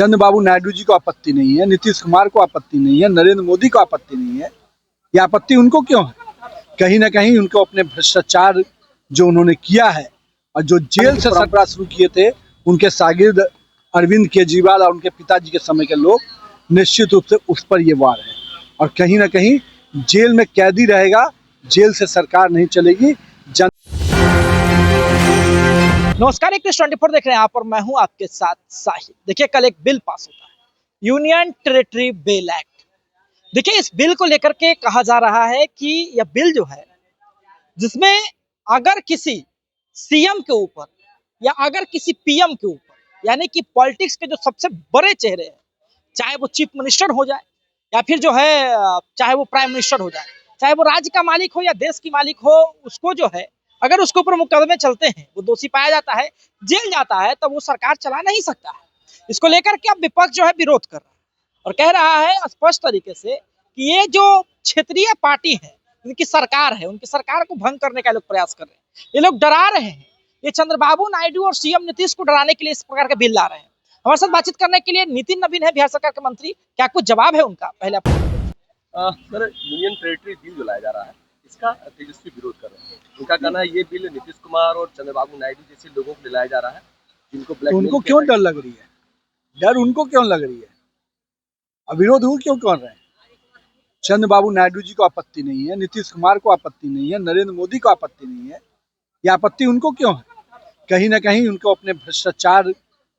चंद्रबाबू नायडू जी को आपत्ति नहीं है, नीतीश कुमार को आपत्ति नहीं है, नरेंद्र मोदी को आपत्ति नहीं है। ये आपत्ति उनको क्यों है? कहीं ना कहीं उनको अपने भ्रष्टाचार जो उन्होंने किया है और जो जेल से परंपरा शुरू किए थे उनके शागिर्द अरविंद केजरीवाल और उनके पिताजी के समय के लोग, निश्चित रूप से उस पर ये वार है। और कहीं ना कहीं जेल में कैदी रहेगा, जेल से सरकार नहीं चलेगी। नमस्कार, एक 24 देख रहे हैं आप और मैं हूं आपके साथ साहिल। देखिए, कल एक बिल पास होता है, यूनियन टेरिटरी बिल एक्ट। देखिए, इस बिल को लेकर के कहा जा रहा है कि यह बिल जो है, जिसमें अगर किसी सीएम के ऊपर या अगर किसी पीएम के ऊपर, यानी कि पॉलिटिक्स के जो सबसे बड़े चेहरे हैं, चाहे वो चीफ मिनिस्टर हो जाए या फिर जो है चाहे वो प्राइम मिनिस्टर हो जाए, चाहे वो राज्य का मालिक हो या देश की मालिक हो, उसको जो है अगर उसके ऊपर मुकदमे चलते हैं, वो दोषी पाया जाता है, जेल जाता है, तब वो सरकार चला नहीं सकता है। इसको लेकर के अब विपक्ष जो है विरोध कर रहा है और कह रहा है स्पष्ट तरीके से कि ये जो क्षेत्रीय पार्टी है, उनकी सरकार है, उनकी सरकार को भंग करने का लोग प्रयास कर रहे हैं। ये लोग डरा रहे हैं, ये चंद्रबाबू नायडू और सीएम नीतीश को डराने के लिए इस प्रकार का बिल ला रहे हैं। हमारे साथ बातचीत करने के लिए नितिन नवीन है, बिहार सरकार के मंत्री। क्या कुछ जवाब है उनका? पहले आप सर, यूनियन टेरिटरी बिल जो लाया जा रहा है, इसका तेजस्वी विरोध कर रहे हैं। उनका कहना है ये बिल नीतीश कुमार और चंद्रबाबू नायडू जैसे लोगों को लाया जा रहा है, जिनको तो उनको क्यों डर लग रही है? डर उनको क्यों लग रही है? अविरोध वो क्यों कर रहे हैं? चंद्रबाबू नायडू जी को आपत्ति नहीं है, नीतीश कुमार को आपत्ति नहीं है, नरेंद्र मोदी को आपत्ति नहीं है। ये आपत्ति उनको क्यों है? कहीं ना कहीं उनको अपने भ्रष्टाचार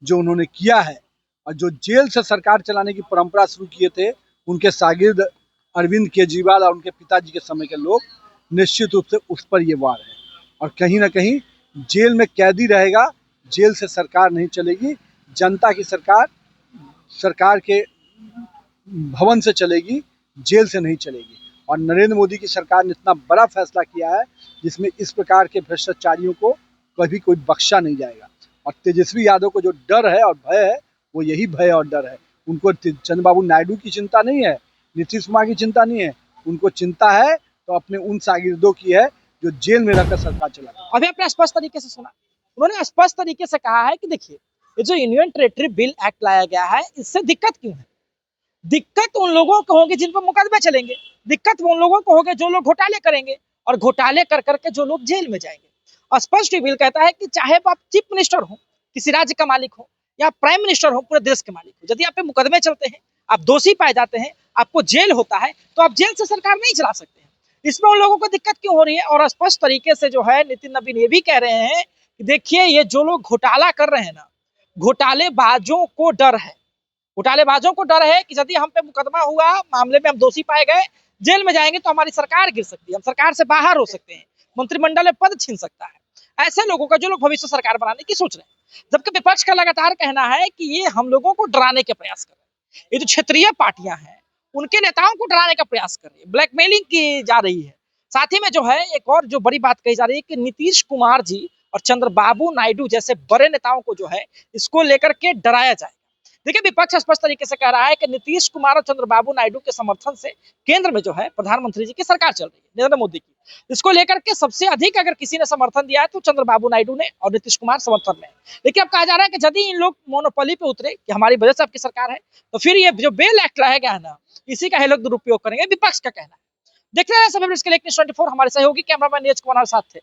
जो उन्होंने किया है और जो जेल से सरकार चलाने की परंपरा शुरू किए थे उनके शागिर्द अरविंद केजरीवाल और उनके पिताजी के समय के लोग, निश्चित रूप से उस पर ये वार है। और कहीं ना कहीं जेल में कैदी रहेगा, जेल से सरकार नहीं चलेगी। जनता की सरकार सरकार के भवन से चलेगी, जेल से नहीं चलेगी। और नरेंद्र मोदी की सरकार ने इतना बड़ा फैसला किया है जिसमें इस प्रकार के भ्रष्टाचारियों को कभी कोई बख्शा नहीं जाएगा। और तेजस्वी यादव को जो डर है और भय है, वो यही भय और डर है। उनको चंद्रबाबू नायडू की चिंता नहीं है, नीतीश कुमार की चिंता नहीं है, उनको चिंता है तो अपने उन शागिर्दों की है जो जेल में रहकर सरकार चलाते हैं। अभी आपने स्पष्ट तरीके से सुना, उन्होंने स्पष्ट तरीके से कहा है कि देखिए, ये जो यूनियन टेरिटरी बिल एक्ट लाया गया है, इससे दिक्कत क्यों है? दिक्कत उन लोगों को होगी जिन पर मुकदमे चलेंगे, दिक्कत उन लोगों को होगी जो लोग घोटाले करेंगे और घोटाले कर करके जो लोग जेल में जाएंगे। स्पष्ट बिल कहता है कि चाहे आप चीफ मिनिस्टर हो, किसी राज्य का मालिक हो, या प्राइम मिनिस्टर हो, पूरे देश के मालिक हो, यदि आप पे मुकदमे चलते हैं, आप दोषी पाए जाते हैं, आपको जेल होता है, तो आप जेल से सरकार नहीं चला सकते हैं। इसमें उन लोगों को दिक्कत क्यों हो रही है? और स्पष्ट तरीके से जो है नितिन नवीन ये भी कह रहे हैं कि देखिए, ये जो लोग घोटाला कर रहे हैं ना, घोटालेबाजों को डर है। घोटालेबाजों को डर है कि यदि हम पे मुकदमा हुआ, मामले में हम दोषी पाए गए, जेल में जाएंगे तो हमारी सरकार गिर सकती है, हम सरकार से बाहर हो सकते हैं, मंत्रिमंडल में पद छीन सकता है। ऐसे लोगों का जो लोग भविष्य सरकार बनाने की सोच रहे हैं, जबकि विपक्ष का लगातार कहना है कि ये हम लोगों को डराने के प्रयास कर रहे हैं। ये जो क्षेत्रीय पार्टियां हैं, उनके नेताओं को डराने का प्रयास कर रही है, ब्लैकमेलिंग की जा रही है। साथ ही में जो है एक और जो बड़ी बात कही जा रही है कि नीतीश कुमार जी और चंद्रबाबू नायडू जैसे बड़े नेताओं को जो है इसको लेकर के डराया जाए। देखिए, विपक्ष स्पष्ट तरीके से कह रहा है कि नीतीश कुमार और चंद्रबाबू नायडू के समर्थन से केंद्र में जो है प्रधानमंत्री जी की सरकार चल रही है, नरेंद्र मोदी की। इसको लेकर के सबसे अधिक अगर किसी ने समर्थन दिया है तो चंद्रबाबू नायडू ने, और नीतीश कुमार समर्थन में है। लेकिन अब कहा जा रहा है कि यदि इन लोग मोनोपोली पे उतरे कि हमारी वजह से आपकी सरकार है, तो फिर ये जो बिल एक्ट लाया गया है ना, इसी का ये लोग दुरुपयोग करेंगे, विपक्ष का कहना है। देखते रहे सभी, इसके लिए 24 हमारे सहयोगी कैमरामैन नीरज कुमार साथ थे।